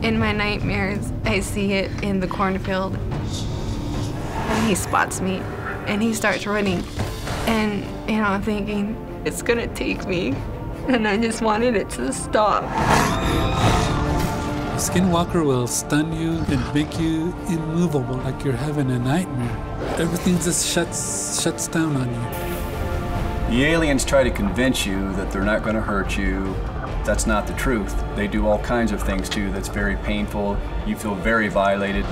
In my nightmares, I see it in the cornfield. And he spots me, and he starts running. And, you know, I'm thinking, it's gonna take me. And I just wanted it to stop. A skinwalker will stun you and make you immovable, like you're having a nightmare. Everything just shuts down on you. The aliens try to convince you that they're not gonna hurt you. That's not the truth. They do all kinds of things to you that's very painful. You feel very violated.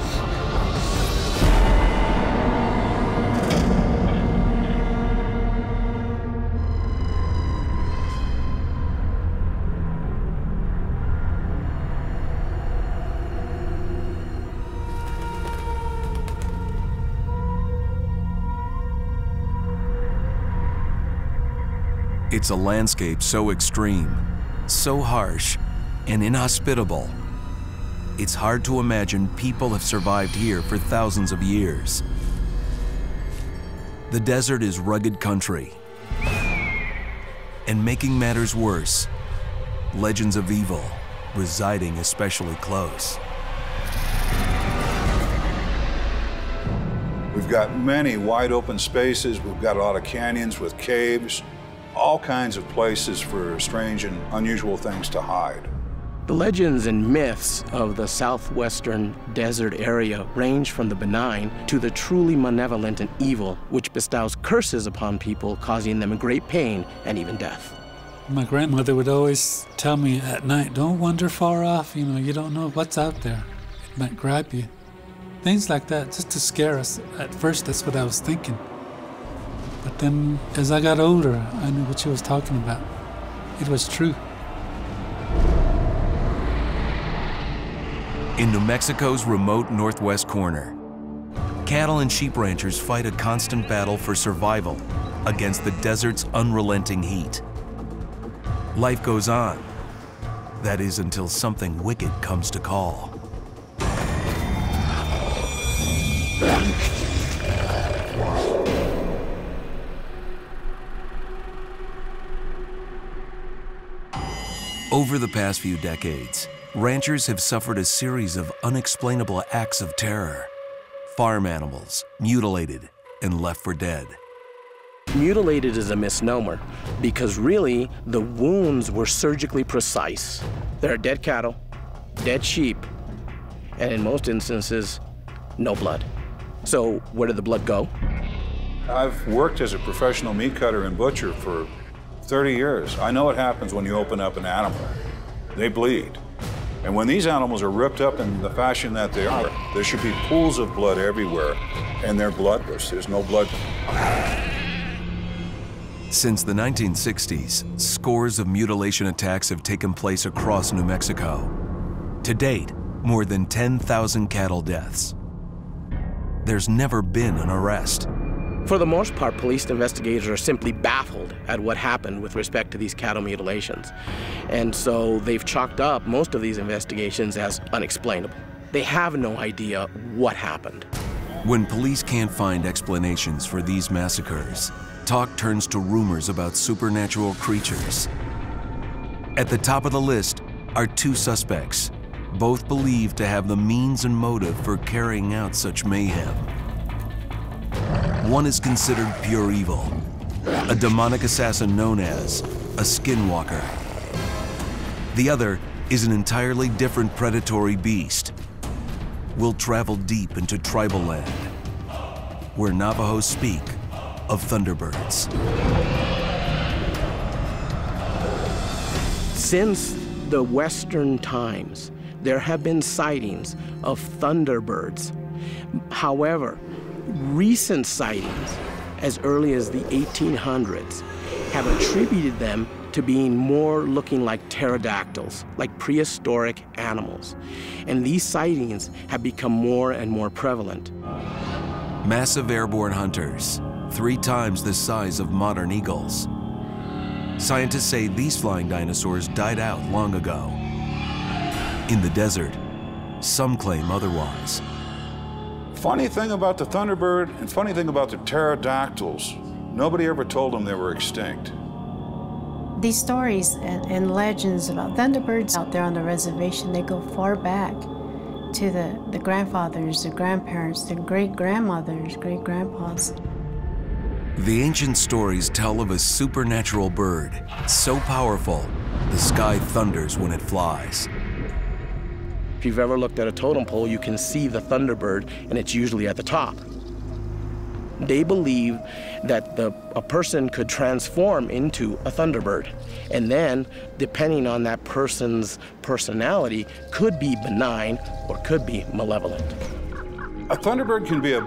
It's a landscape so extreme, so harsh, and inhospitable. It's hard to imagine people have survived here for thousands of years. The desert is rugged country. And making matters worse, legends of evil residing especially close. We've got many wide open spaces. We've got a lot of canyons with caves, all kinds of places for strange and unusual things to hide. The legends and myths of the southwestern desert area range from the benign to the truly malevolent and evil, which bestows curses upon people, causing them great pain and even death. My grandmother would always tell me at night, don't wander far off, you know, you don't know what's out there. It might grab you. Things like that, just to scare us. At first, that's what I was thinking. But then, as I got older, I knew what she was talking about. It was true. In New Mexico's remote northwest corner, cattle and sheep ranchers fight a constant battle for survival against the desert's unrelenting heat. Life goes on. That is until something wicked comes to call. Over the past few decades, ranchers have suffered a series of unexplainable acts of terror. Farm animals mutilated and left for dead. Mutilated is a misnomer because really the wounds were surgically precise. There are dead cattle, dead sheep, and in most instances, no blood. So where did the blood go? I've worked as a professional meat cutter and butcher for 30 years. I know what happens when you open up an animal. They bleed. And when these animals are ripped up in the fashion that they are, there should be pools of blood everywhere, and they're bloodless. There's no blood. Since the 1960s, scores of mutilation attacks have taken place across New Mexico. To date, more than 10,000 cattle deaths. There's never been an arrest. For the most part, police investigators are simply baffled at what happened with respect to these cattle mutilations. And so they've chalked up most of these investigations as unexplainable. They have no idea what happened. When police can't find explanations for these massacres, talk turns to rumors about supernatural creatures. At the top of the list are two suspects, both believed to have the means and motive for carrying out such mayhem. One is considered pure evil, a demonic assassin known as a Skinwalker. The other is an entirely different predatory beast. We'll travel deep into tribal land, where Navajos speak of Thunderbirds. Since the Western times, there have been sightings of Thunderbirds. However, recent sightings, as early as the 1800s, have attributed them to being more looking like pterodactyls, like prehistoric animals. And these sightings have become more and more prevalent. Massive airborne hunters, 3 times the size of modern eagles. Scientists say these flying dinosaurs died out long ago. In the desert, some claim otherwise. Funny thing about the Thunderbird and funny thing about the pterodactyls, nobody ever told them they were extinct. These stories and legends about Thunderbirds out there on the reservation, they go far back to the grandfathers, the grandparents, the great-grandmothers, great-grandpas. The ancient stories tell of a supernatural bird so powerful, the sky thunders when it flies. If you've ever looked at a totem pole, you can see the Thunderbird, and it's usually at the top. They believe that a person could transform into a Thunderbird, and then, depending on that person's personality, could be benign or could be malevolent. A Thunderbird can be a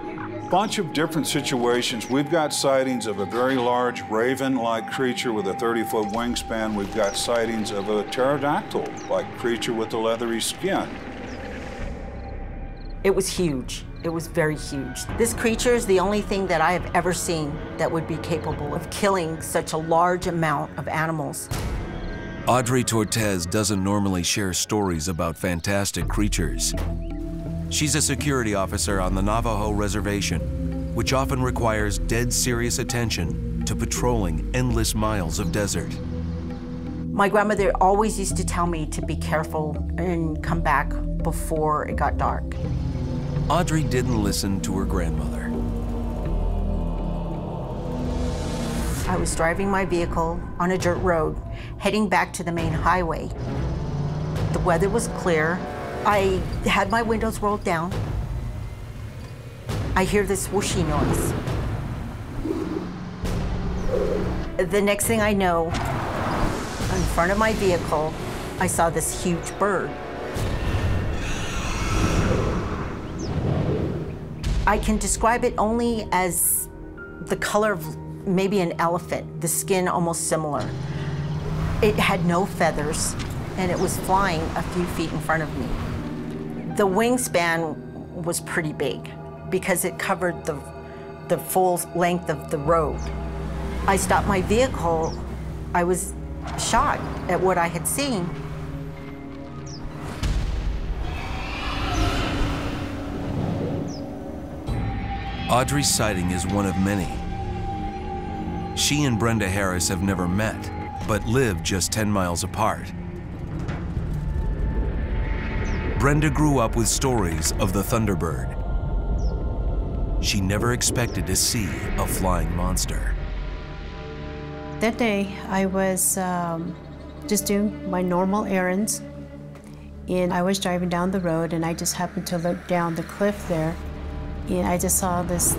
bunch of different situations. We've got sightings of a very large raven-like creature with a 30-foot wingspan. We've got sightings of a pterodactyl-like creature with a leathery skin. It was huge. It was very huge. This creature is the only thing that I have ever seen that would be capable of killing such a large amount of animals. Audrey Tortez doesn't normally share stories about fantastic creatures. She's a security officer on the Navajo reservation, which often requires dead serious attention to patrolling endless miles of desert. My grandmother always used to tell me to be careful and come back before it got dark. Audrey didn't listen to her grandmother. I was driving my vehicle on a dirt road, heading back to the main highway. The weather was clear. I had my windows rolled down. I hear this whooshy noise. The next thing I know, in front of my vehicle, I saw this huge bird. I can describe it only as the color of maybe an elephant, the skin almost similar. It had no feathers, and it was flying a few feet in front of me. The wingspan was pretty big because it covered the full length of the road. I stopped my vehicle. I was shocked at what I had seen. Audrey's sighting is one of many. She and Brenda Harris have never met, but live just 10 miles apart. Brenda grew up with stories of the Thunderbird. She never expected to see a flying monster. That day, I was just doing my normal errands, and I was driving down the road, and I just happened to look down the cliff there, and I just saw this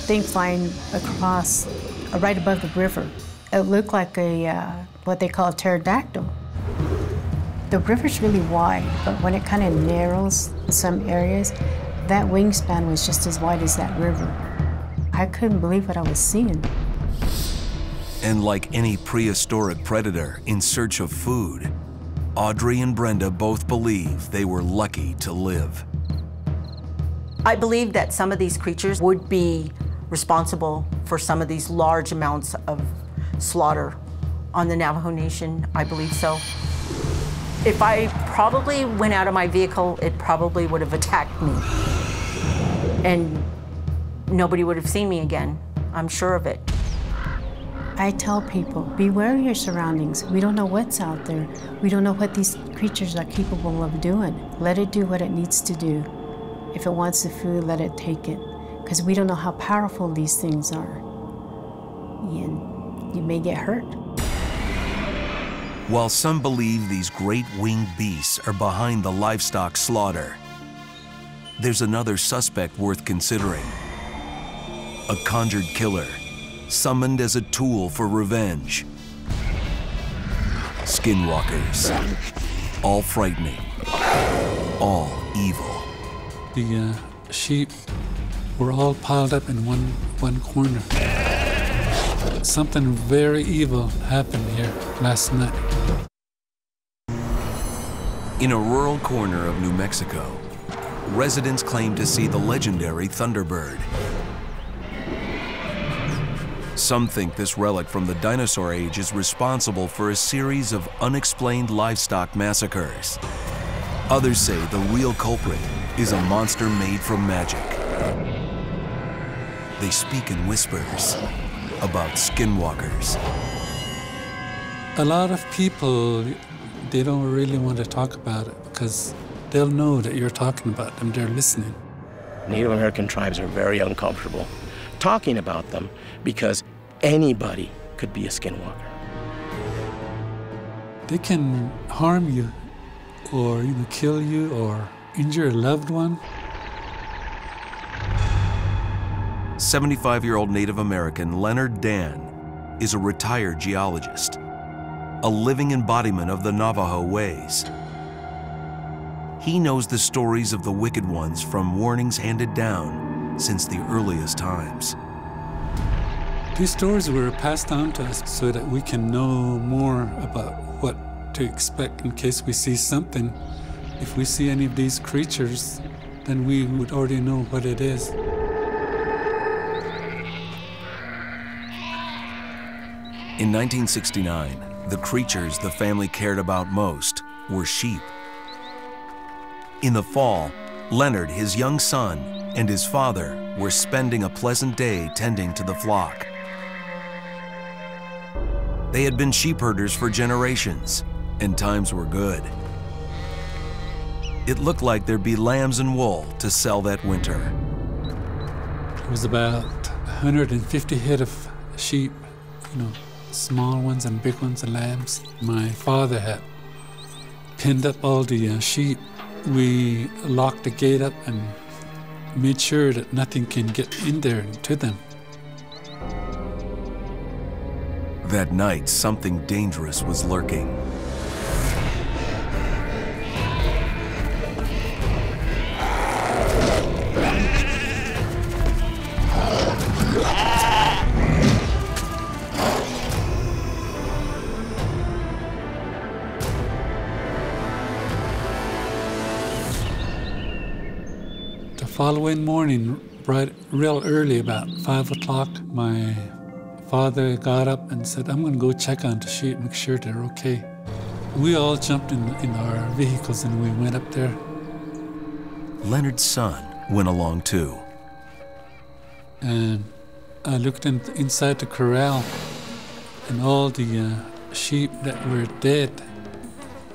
thing flying across right above the river. It looked like what they call a pterodactyl. The river's really wide, but when it kind of narrows in some areas, that wingspan was just as wide as that river. I couldn't believe what I was seeing. And like any prehistoric predator in search of food, Audrey and Brenda both believe they were lucky to live. I believe that some of these creatures would be responsible for some of these large amounts of slaughter on the Navajo Nation. I believe so. If I probably went out of my vehicle, it probably would have attacked me. And nobody would have seen me again. I'm sure of it. I tell people, beware of your surroundings. We don't know what's out there. We don't know what these creatures are capable of doing. Let it do what it needs to do. If it wants the food, let it take it. Because we don't know how powerful these things are. And you may get hurt. While some believe these great winged beasts are behind the livestock slaughter, there's another suspect worth considering. A conjured killer, summoned as a tool for revenge. Skinwalkers, all frightening, all evil. The sheep were all piled up in one corner. Something very evil happened here last night. In a rural corner of New Mexico, residents claim to see the legendary Thunderbird. Some think this relic from the dinosaur age is responsible for a series of unexplained livestock massacres. Others say the real culprit is a monster made from magic. They speak in whispers about skinwalkers. A lot of people, they don't really want to talk about it because they'll know that you're talking about them, they're listening. Native American tribes are very uncomfortable talking about them because anybody could be a skinwalker. They can harm you or kill you or injure a loved one. 75-year-old Native American Leonard Dan is a retired geologist, a living embodiment of the Navajo ways. He knows the stories of the wicked ones from warnings handed down since the earliest times. These stories were passed down to us so that we can know more about what to expect in case we see something. If we see any of these creatures, then we would already know what it is. In 1969, the creatures the family cared about most were sheep. In the fall, Leonard, his young son, and his father were spending a pleasant day tending to the flock. They had been sheep herders for generations, and times were good. It looked like there'd be lambs and wool to sell that winter. It was about 150 head of sheep, small ones and big ones and lambs. My father had pinned up all the sheep. We locked the gate up and made sure that nothing can get in there to them. That night, something dangerous was lurking. The following morning, real early, about 5 o'clock, my father got up and said, I'm going to go check on the sheep, make sure they're okay. We all jumped in our vehicles and we went up there. Leonard's son went along too. And I looked inside the corral, and all the sheep that were dead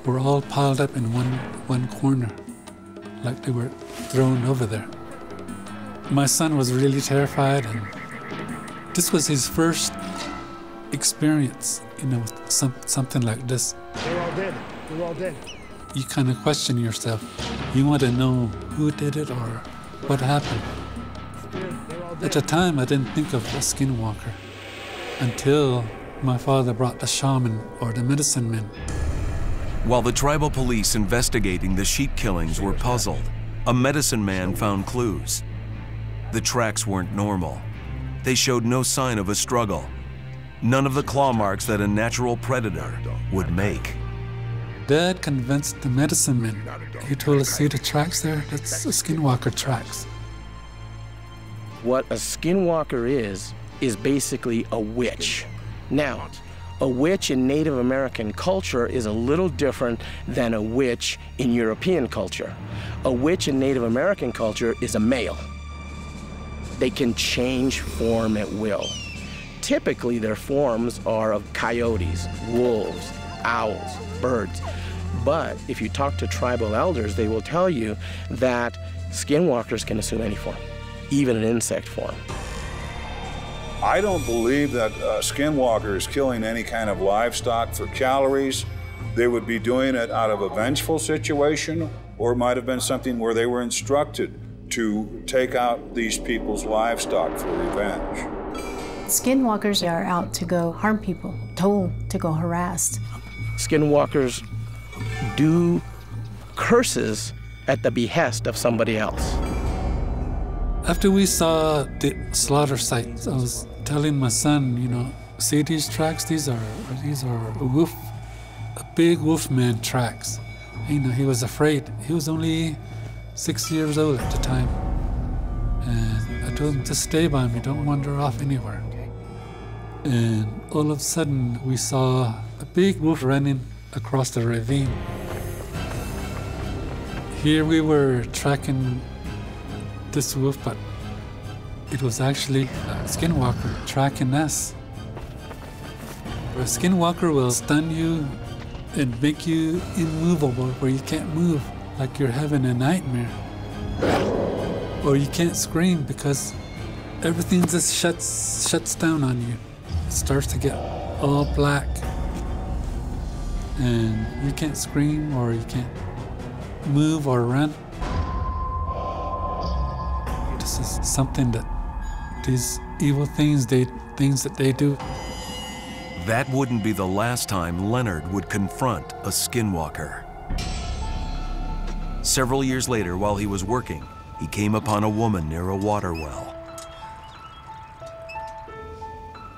were all piled up in one corner, like they were thrown over there. My son was really terrified, and this was his first experience, something like this. They're all dead. They're all dead. You kind of question yourself. You want to know who did it or what happened. At the time, I didn't think of a skinwalker until my father brought the shaman or the medicine men. While the tribal police investigating the sheep killings were puzzled, a medicine man found clues. The tracks weren't normal. They showed no sign of a struggle. None of the claw marks that a natural predator would make. Dad convinced the medicine man. He told us, see the tracks there? That's the skinwalker tracks. What a skinwalker is basically a witch. Now, a witch in Native American culture is a little different than a witch in European culture. A witch in Native American culture is a male. They can change form at will. Typically, their forms are of coyotes, wolves, owls, birds. But if you talk to tribal elders, they will tell you that skinwalkers can assume any form, even an insect form. I don't believe that a skinwalker is killing any kind of livestock for calories. They would be doing it out of a vengeful situation, or it might have been something where they were instructed to take out these people's livestock for revenge. Skinwalkers are out to go harm people, told to go harass. Skinwalkers do curses at the behest of somebody else. After we saw the slaughter sites, I was telling my son, see these tracks? These are a big wolf man tracks. He was afraid. He was only 6 years old at the time. And I told him to stay by me, don't wander off anywhere. And all of a sudden, we saw a big wolf running across the ravine. Here we were tracking this wolf, but it was actually a skinwalker tracking us. A Skinwalker will stun you and make you immovable where you can't move, like you're having a nightmare. Or you can't scream because everything just shuts down on you. It starts to get all black. And you can't scream or you can't move or run. This is something that these evil things that they do. That wouldn't be the last time Leonard would confront a Skinwalker. Several years later, while he was working, he came upon a woman near a water well.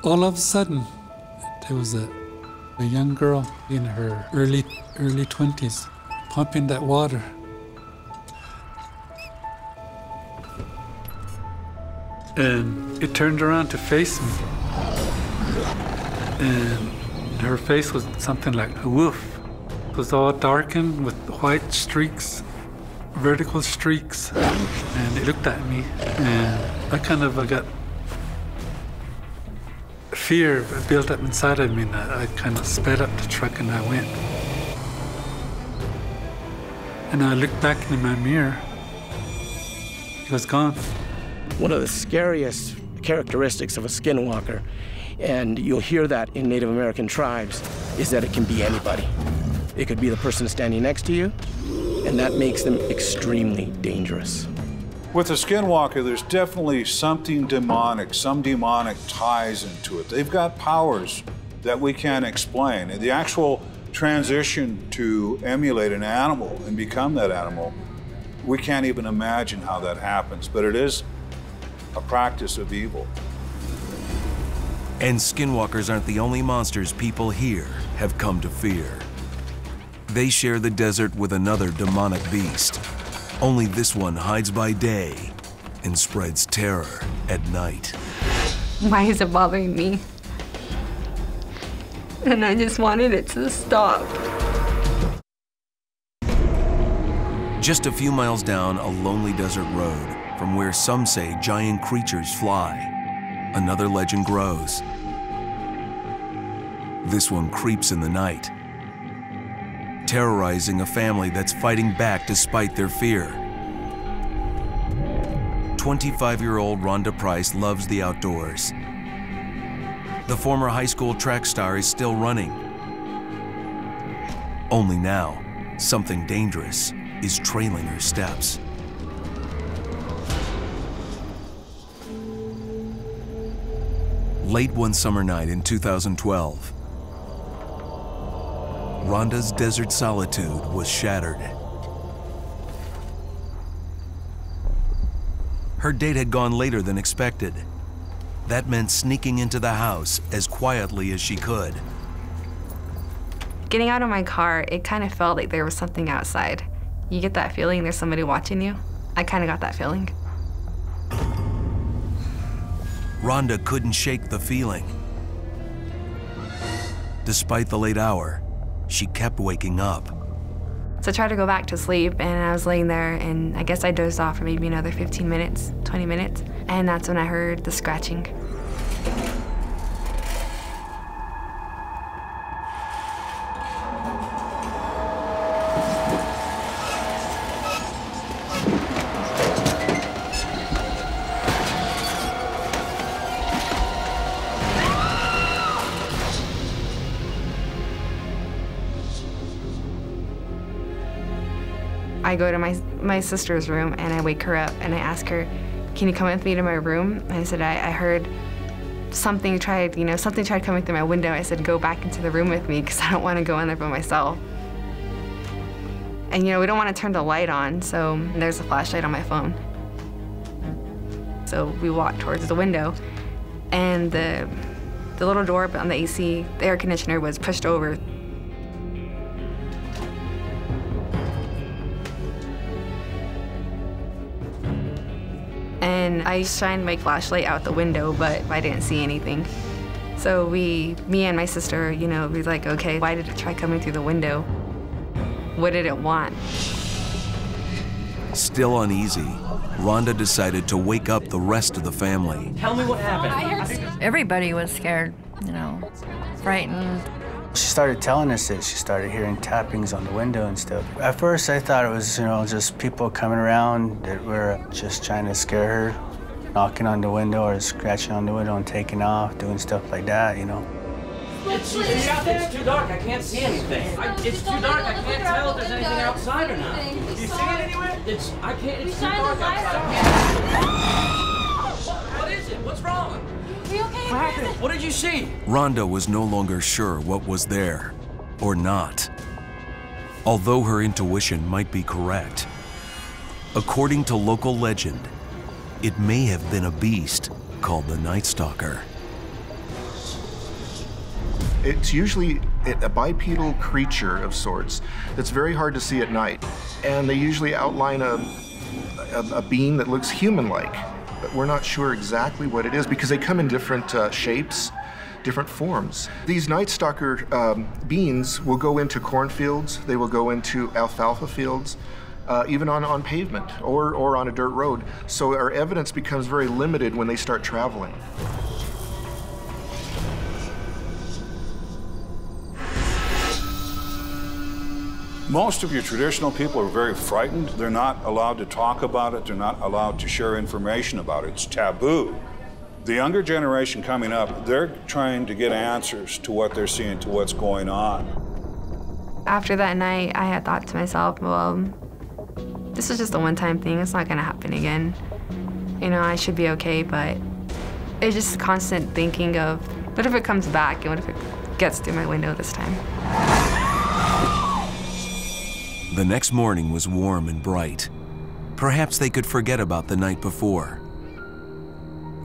All of a sudden, there was a young girl in her early 20s pumping that water. And it turned around to face me. And her face was something like a wolf. It was all darkened with white streaks, vertical streaks. And it looked at me, and I kind of got fear built up inside of me, and I kind of sped up the truck and I went. And I looked back in my mirror. It was gone. One of the scariest characteristics of a Skinwalker, and you'll hear that in Native American tribes, is that it can be anybody. It could be the person standing next to you, and that makes them extremely dangerous. With the Skinwalker, there's definitely something demonic, some demonic ties into it. They've got powers that we can't explain. And the actual transition to emulate an animal and become that animal, we can't even imagine how that happens, but it is a practice of evil. And Skinwalkers aren't the only monsters people here have come to fear. They share the desert with another demonic beast. Only this one hides by day and spreads terror at night. Why is it bothering me? And I just wanted it to stop. Just a few miles down a lonely desert road from where some say giant creatures fly, another legend grows. This one creeps in the night, terrorizing a family that's fighting back despite their fear. 25-year-old Rhonda Price loves the outdoors. The former high school track star is still running. Only now, something dangerous is trailing her steps. Late one summer night in 2012, Rhonda's desert solitude was shattered. Her date had gone later than expected. That meant sneaking into the house as quietly as she could. Getting out of my car, it kind of felt like there was something outside. You get that feeling there's somebody watching you? I kind of got that feeling. Rhonda couldn't shake the feeling. Despite the late hour, she kept waking up. So I tried to go back to sleep, and I was laying there, and I guess I dozed off for maybe another 15 minutes, 20 minutes, and that's when I heard the scratching. I go to my sister's room and I wake her up and I ask her, can you come with me to my room? And I said, I heard something tried coming through my window. I said, go back into the room with me because I don't want to go in there by myself. And we don't want to turn the light on, so there's a flashlight on my phone. So we walk towards the window, and the little door on the AC, the air conditioner was pushed over. And I shined my flashlight out the window, but I didn't see anything. So me and my sister, we were like, okay, why did it try coming through the window? What did it want? Still uneasy, Rhonda decided to wake up the rest of the family. Tell me what happened. Everybody was scared. you know, frightened. She started telling us that she started hearing tappings on the window and stuff. At first, I thought it was, you know, just people coming around that were just trying to scare her, knocking on the window or scratching on the window and taking off, doing stuff like that, you know. It's too dark. I can't see anything. It's too dark. I can't tell if there's anything outside or not. Do you see it anywhere? It's too dark outside. What is it? What's wrong? Are you okay? What happened? What did you see? Rhonda was no longer sure what was there or not, although her intuition might be correct. According to local legend, it may have been a beast called the Nightstalker. It's usually a bipedal creature of sorts that's very hard to see at night. And they usually outline a being that looks human-like, but we're not sure exactly what it is because they come in different shapes, different forms. These Nightstalker beings will go into cornfields, they will go into alfalfa fields, even on pavement or on a dirt road. So our evidence becomes very limited when they start traveling. Most of your traditional people are very frightened. They're not allowed to talk about it. They're not allowed to share information about it. It's taboo. The younger generation coming up, they're trying to get answers to what they're seeing, to what's going on. After that night, I had thought to myself, well, this was just a one-time thing. It's not gonna happen again. You know, I should be okay, but it's just constant thinking of, what if it comes back and what if it gets through my window this time? The next morning was warm and bright. Perhaps they could forget about the night before.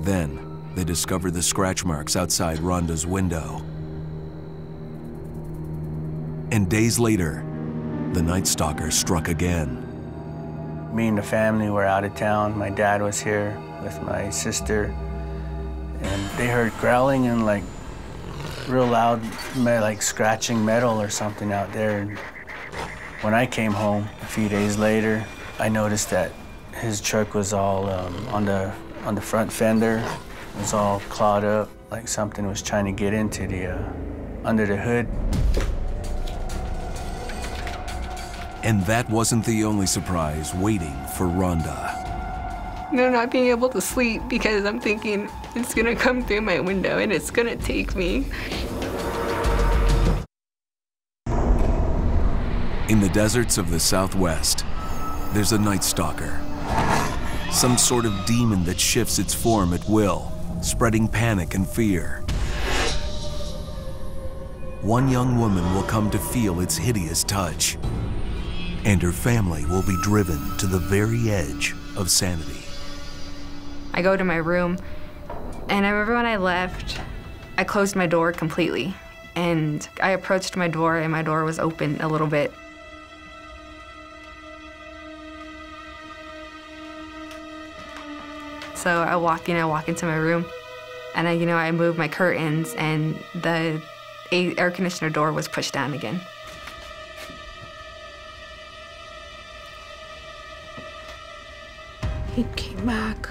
Then, they discovered the scratch marks outside Rhonda's window. And days later, the Nightstalker struck again. Me and the family were out of town. My dad was here with my sister. And they heard growling and like real loud, like scratching metal or something out there. When I came home a few days later, I noticed that his truck was all on the front fender. It was all clawed up, like something was trying to get into the under the hood. And that wasn't the only surprise waiting for Rhonda. You know, not being able to sleep because I'm thinking it's gonna come through my window and it's gonna take me. In the deserts of the Southwest, there's a Nightstalker. Some sort of demon that shifts its form at will, spreading panic and fear. One young woman will come to feel its hideous touch, and her family will be driven to the very edge of sanity. I go to my room, and I remember when I left, I closed my door completely, and I approached my door, and my door was open a little bit. So I walk into my room, and I move my curtains, and the air conditioner door was pushed down again. It came back.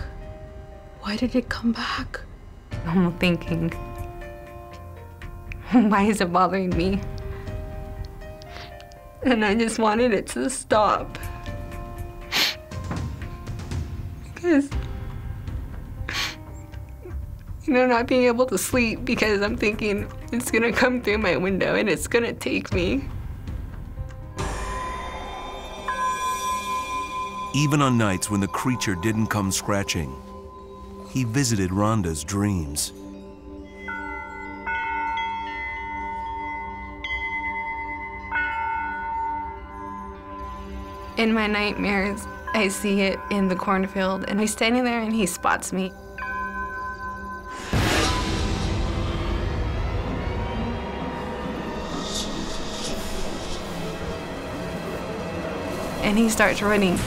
Why did it come back? I'm thinking, why is it bothering me? And I just wanted it to stop. Because, not being able to sleep because I'm thinking it's gonna come through my window and it's gonna take me. Even on nights when the creature didn't come scratching, he visited Rhonda's dreams. In my nightmares, I see it in the cornfield, and he's standing there and he spots me. And he starts running.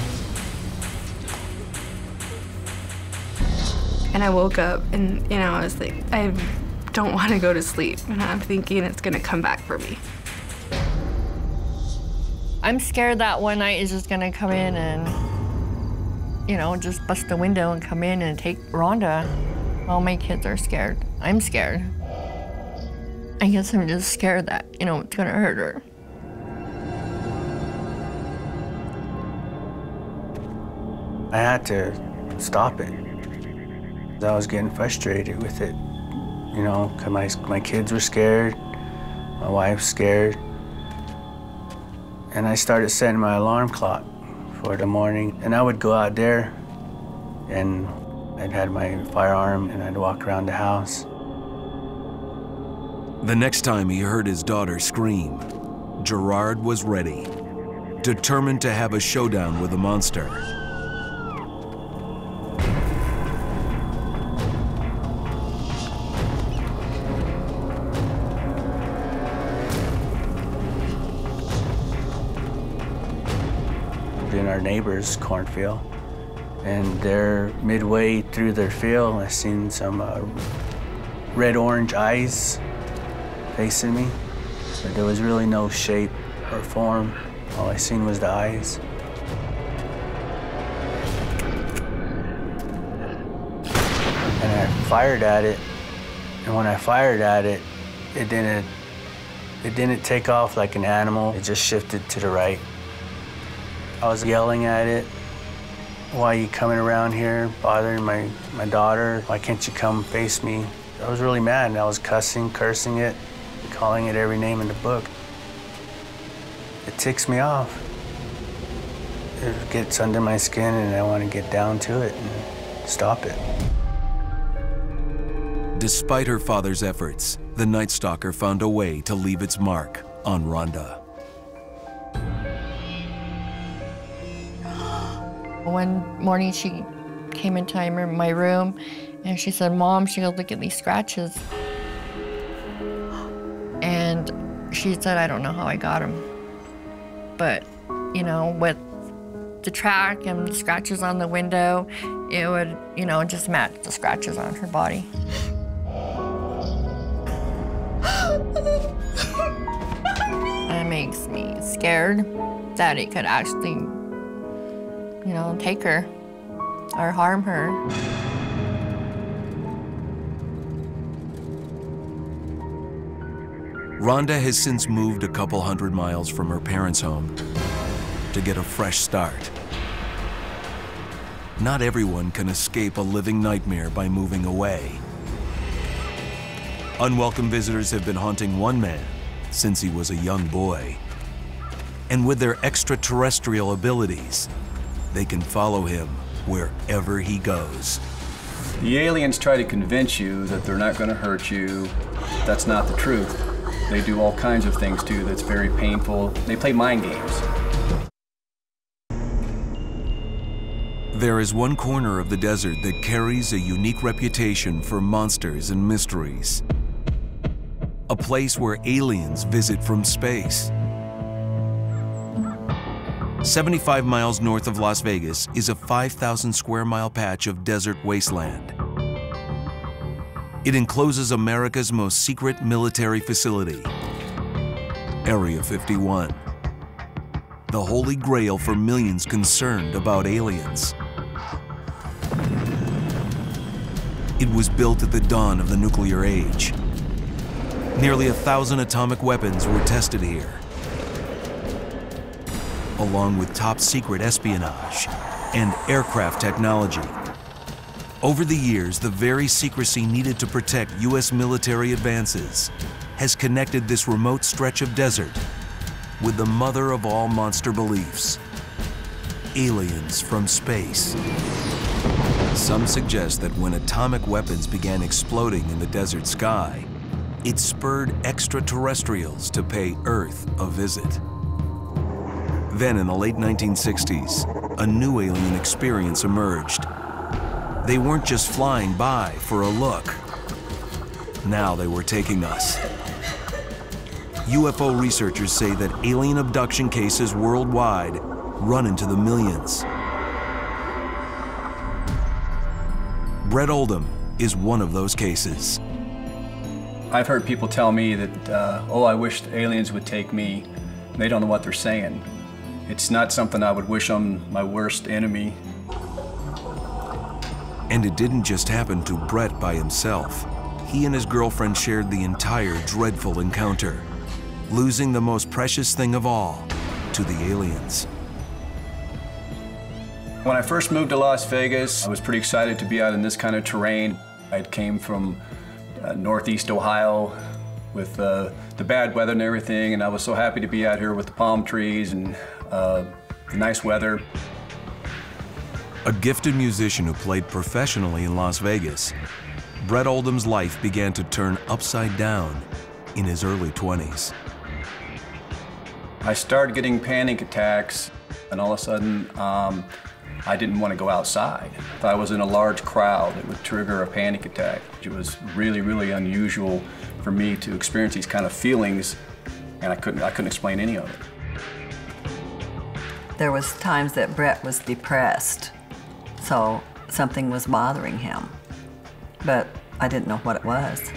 And I woke up and, I was like, I don't want to go to sleep. And I'm thinking it's gonna come back for me. I'm scared that one night is just gonna come in and, just bust the window and come in and take Rhonda. All my kids are scared. I'm scared. I guess I'm just scared that, you know, it's gonna hurt her. I had to stop it. I was getting frustrated with it, you know, because my kids were scared, my wife's scared. And I started setting my alarm clock for the morning. And I would go out there and I'd had my firearm and I'd walk around the house. The next time he heard his daughter scream, Gerard was ready, determined to have a showdown with the monster. In our neighbor's cornfield, and they're midway through their field. I seen some red-orange eyes facing me, but there was really no shape or form. All I seen was the eyes. And I fired at it, and when I fired at it, it didn't take off like an animal. It just shifted to the right. I was yelling at it, "Why are you coming around here, bothering my daughter? Why can't you come face me?" I was really mad, and I was cursing it, calling it every name in the book. It ticks me off. It gets under my skin, and I want to get down to it and stop it. Despite her father's efforts, the Nightstalker found a way to leave its mark on Rhonda. One morning she came into my room and she said, "Mom," she goes, "look at these scratches." And she said, "I don't know how I got them. But, you know, with the track and the scratches on the window, it would, you know, just match the scratches on her body." It makes me scared that it could actually, you know, take her or harm her. Rhonda has since moved a couple hundred miles from her parents' home to get a fresh start. Not everyone can escape a living nightmare by moving away. Unwelcome visitors have been haunting one man since he was a young boy. And with their extraterrestrial abilities, they can follow him wherever he goes. The aliens try to convince you that they're not going to hurt you. That's not the truth. They do all kinds of things too that's very painful. They play mind games. There is one corner of the desert that carries a unique reputation for monsters and mysteries. A place where aliens visit from space. 75 miles north of Las Vegas is a 5,000 square mile patch of desert wasteland. It encloses America's most secret military facility, Area 51. The holy grail for millions concerned about aliens. It was built at the dawn of the nuclear age. Nearly 1,000 atomic weapons were tested here, along with top secret espionage and aircraft technology. Over the years, the very secrecy needed to protect US military advances has connected this remote stretch of desert with the mother of all monster beliefs, aliens from space. Some suggest that when atomic weapons began exploding in the desert sky, it spurred extraterrestrials to pay Earth a visit. Then in the late 1960s, a new alien experience emerged. They weren't just flying by for a look. Now they were taking us. UFO researchers say that alien abduction cases worldwide run into the millions. Brett Oldum is one of those cases. I've heard people tell me that, oh, I wish the aliens would take me. They don't know what they're saying. It's not something I would wish on my worst enemy. And it didn't just happen to Brett by himself. he and his girlfriend shared the entire dreadful encounter, losing the most precious thing of all to the aliens. When I first moved to Las Vegas, I was pretty excited to be out in this kind of terrain. I came from northeast Ohio with the bad weather and everything, and I was so happy to be out here with the palm trees and the nice weather. A gifted musician who played professionally in Las Vegas, Brett Oldum's life began to turn upside down in his early 20s. I started getting panic attacks, and all of a sudden, I didn't want to go outside. If I was in a large crowd, it would trigger a panic attack. It was really, really unusual for me to experience these kind of feelings, and I couldn't explain any of it. There was times that Brett was depressed, so something was bothering him, but I didn't know what it was.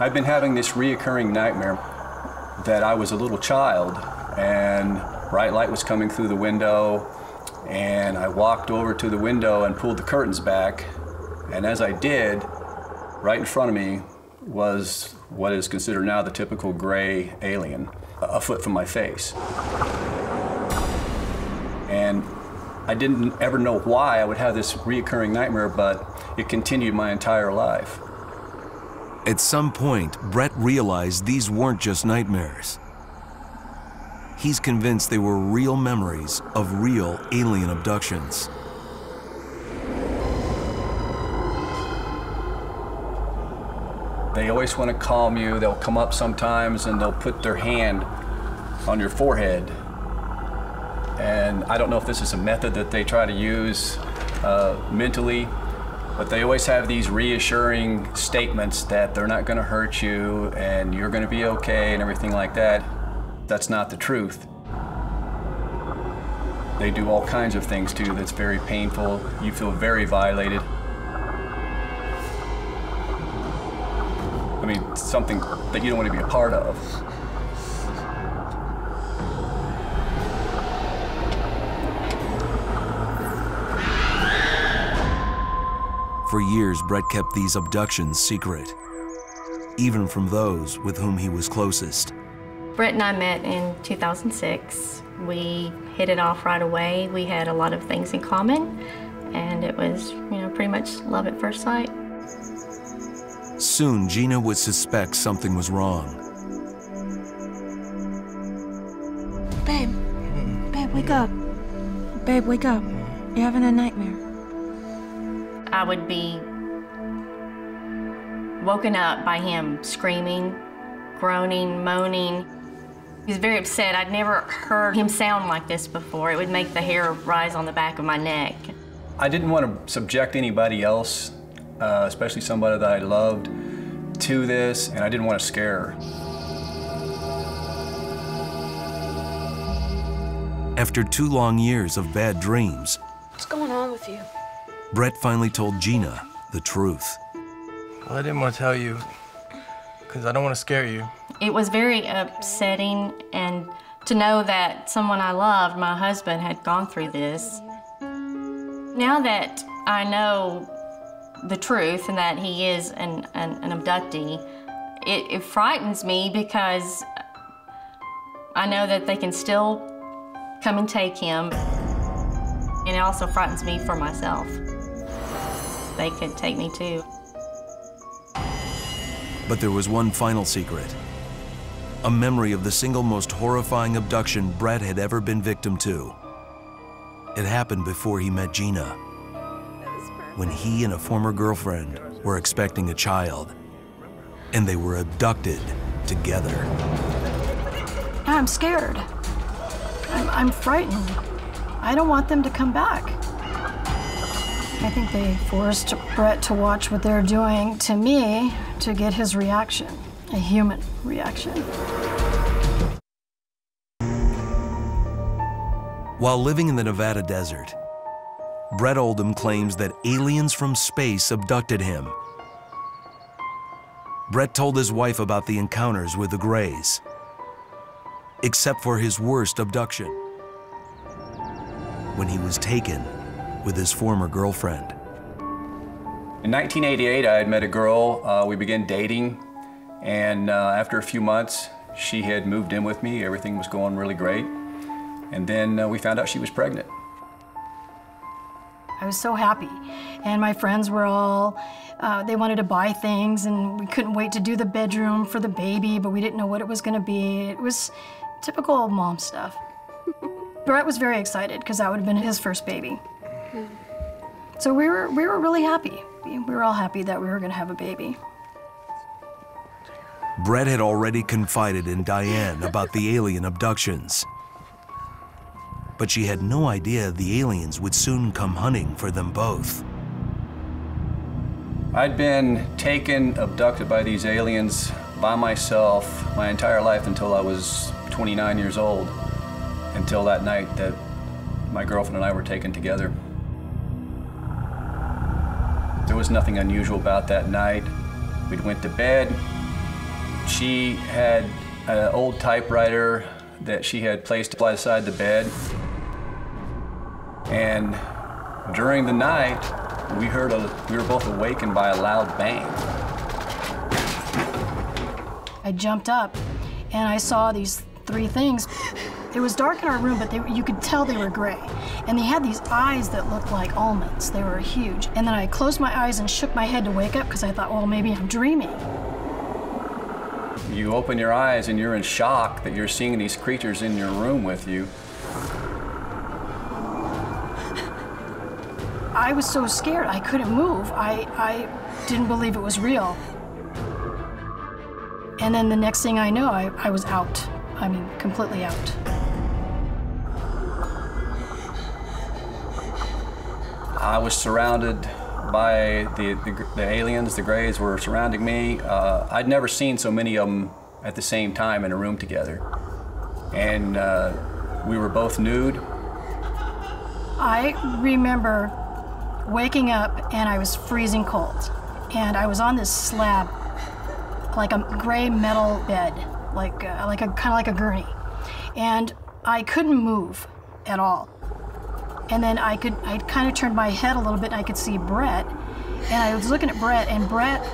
I've been having this reoccurring nightmare that I was a little child and bright light was coming through the window, and I walked over to the window and pulled the curtains back, and as I did, right in front of me was what is considered now the typical gray alien, a foot from my face. And I didn't ever know why I would have this reoccurring nightmare, but it continued my entire life. At some point, Brett realized these weren't just nightmares. He's convinced they were real memories of real alien abductions. They always want to calm you. They'll come up sometimes and they'll put their hand on your forehead. And I don't know if this is a method that they try to use mentally, but they always have these reassuring statements that they're not going to hurt you and you're going to be okay and everything like that. That's not the truth. They do all kinds of things too that's very painful. You feel very violated. I mean, something that you don't want to be a part of. For years, Brett kept these abductions secret, even from those with whom he was closest. Brett and I met in 2006. We hit it off right away. We had a lot of things in common, and it was, pretty much love at first sight. Soon, Gina would suspect something was wrong. Babe, wake up. Babe, wake up. You're having a nightmare. I would be woken up by him screaming, groaning, moaning. He was very upset. I'd never heard him sound like this before. It would make the hair rise on the back of my neck. I didn't want to subject anybody else, especially somebody that I loved, to this, and I didn't want to scare her. After 2 long years of bad dreams, What's going on with you? Brett finally told Gina the truth. Well, I didn't want to tell you because I don't want to scare you. It was very upsetting, and to know that someone I loved, my husband, had gone through this. Now that I know the truth and that he is an abductee, it frightens me because I know that they can still come and take him, and it also frightens me for myself. They could take me too. But there was one final secret. A memory of the single most horrifying abduction Brett had ever been victim to. It happened before he met Gina, when he and a former girlfriend were expecting a child, and they were abducted together. I'm scared. I'm frightened. I don't want them to come back. I think they forced Brett to watch what they're doing to me to get his reaction, a human reaction. While living in the Nevada desert, Brett Oldum claims that aliens from space abducted him. Brett told his wife about the encounters with the Greys, except for his worst abduction. when he was taken with his former girlfriend. In 1988, I had met a girl. We began dating, and after a few months, she had moved in with me. Everything was going really great. And then we found out she was pregnant. I was so happy. And my friends were all, they wanted to buy things, and we couldn't wait to do the bedroom for the baby, but we didn't know what it was going to be. It was typical mom stuff. Brett was very excited because that would have been his first baby. So we were really happy. We were all happy that we were going to have a baby. Brett had already confided in Diane about the alien abductions. But she had no idea the aliens would soon come hunting for them both. I'd been taken, abducted by these aliens by myself my entire life until I was 29 years old, until that night that my girlfriend and I were taken together. There was nothing unusual about that night. We went to bed. She had an old typewriter that she had placed beside the bed. And during the night, we were both awakened by a loud bang. I jumped up and I saw these three things. It was dark in our room, but you could tell they were gray. And they had these eyes that looked like almonds. They were huge. And then I closed my eyes and shook my head to wake up because I thought, well, maybe I'm dreaming. You open your eyes and you're in shock that you're seeing these creatures in your room with you. I was so scared, I couldn't move. I didn't believe it was real. And then the next thing I know, I was out. I mean, completely out. I was surrounded by the aliens. The Greys were surrounding me. I'd never seen so many of them at the same time in a room together. And we were both nude. I remember waking up and I was freezing cold. And I was on this slab, like a gray metal bed, kind of like a gurney. And I couldn't move at all. And then I kind of turned my head a little bit and I could see Brett. And I was looking at Brett, and Brett,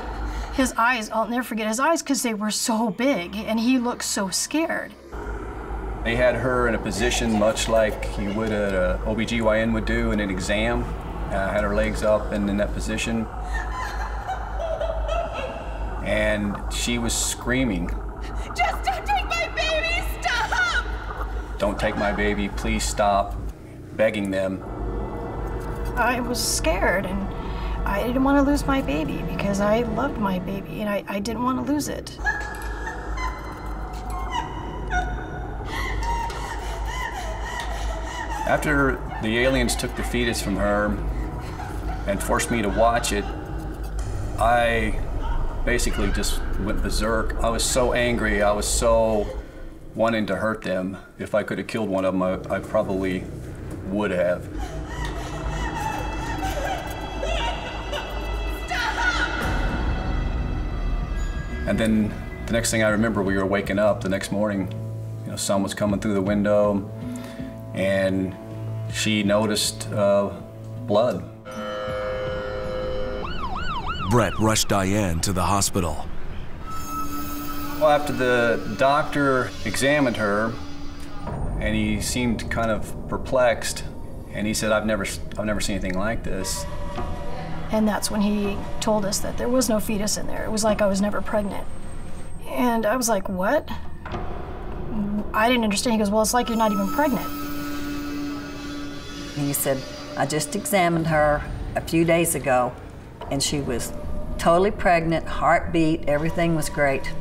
his eyes, I'll never forget his eyes because they were so big and he looked so scared. They had her in a position much like you would an OBGYN would do in an exam. Had her legs up and in that position. And she was screaming, "Just don't take my baby, stop!" "Don't take my baby, please stop," begging them. I was scared, and I didn't want to lose my baby because I loved my baby and I didn't want to lose it. After the aliens took the fetus from her and forced me to watch it, I basically just went berserk. I was so angry. I was so wanting to hurt them. If I could have killed one of them, I probably would have. And then the next thing I remember, we were waking up the next morning. You know, sun was coming through the window, and she noticed blood. Brett rushed Diane to the hospital. Well, after the doctor examined her, and he seemed kind of perplexed, and he said, I've never seen anything like this. And that's when he told us that there was no fetus in there. It was like I was never pregnant. And I was like, what? I didn't understand. He goes, well, it's like you're not even pregnant. He said, I just examined her a few days ago, and she was totally pregnant, heartbeat, everything was great.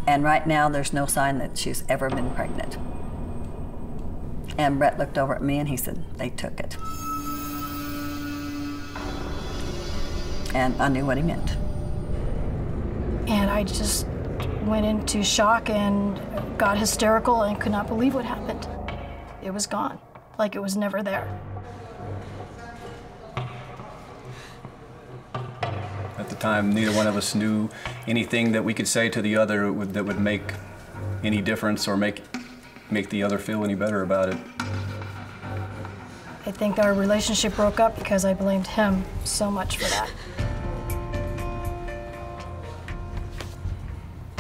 And right now, there's no sign that she's ever been pregnant. And Brett looked over at me and he said, they took it. And I knew what he meant. And I just went into shock and got hysterical and could not believe what happened. It was gone, like it was never there. At the time, neither one of us knew anything that we could say to the other that would make any difference or make the other feel any better about it. think our relationship broke up because I blamed him so much for that.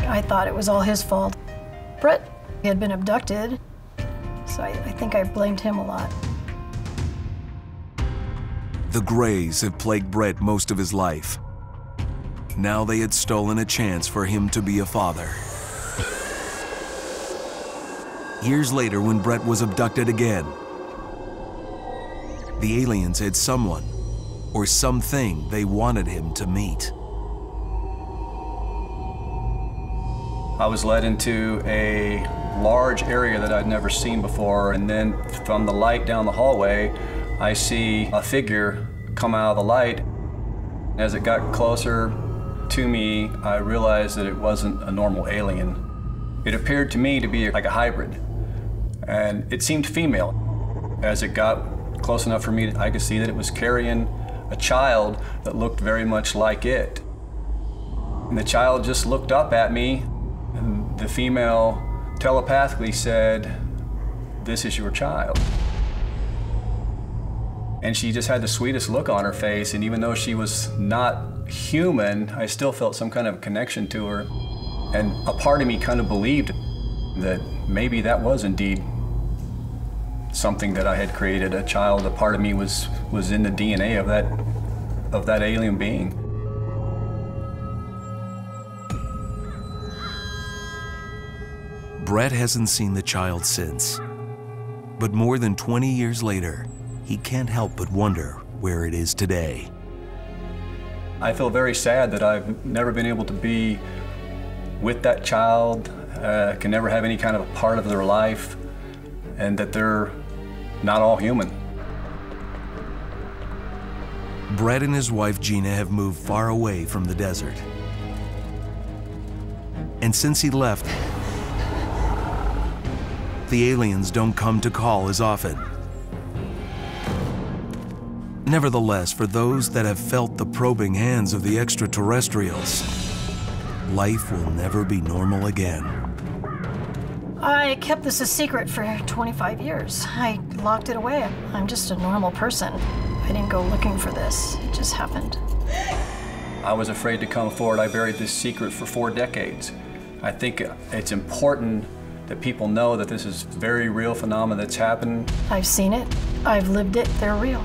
I thought it was all his fault. Brett had been abducted, so I think I blamed him a lot. The Greys have plagued Brett most of his life. Now they had stolen a chance for him to be a father. Years later, when Brett was abducted again, the aliens had someone or something they wanted him to meet. I was led into a large area that I'd never seen before, and then from the light down the hallway, I see a figure come out of the light. As it got closer to me, I realized that it wasn't a normal alien. It appeared to me to be like a hybrid, and it seemed female. As it got close enough for me, I could see that it was carrying a child that looked very much like it. And the child just looked up at me, and the female telepathically said, "This is your child." And she just had the sweetest look on her face, and even though she was not human, I still felt some kind of connection to her. And a part of me kind of believed that maybe that was indeed something that I had created, a child. A part of me was in the DNA of that alien being. Brett hasn't seen the child since, but more than 20 years later, he can't help but wonder where it is today. I feel very sad that I've never been able to be with that child, can never have any kind of part of their life, and that they're not all human. Brett and his wife Gina have moved far away from the desert. And since he left, the aliens don't come to call as often. Nevertheless, for those that have felt the probing hands of the extraterrestrials, life will never be normal again. I kept this a secret for 25 years. I locked it away. I'm just a normal person. I didn't go looking for this. It just happened. I was afraid to come forward. I buried this secret for 4 decades. I think it's important that people know that this is a very real phenomenon that's happened. I've seen it. I've lived it. They're real.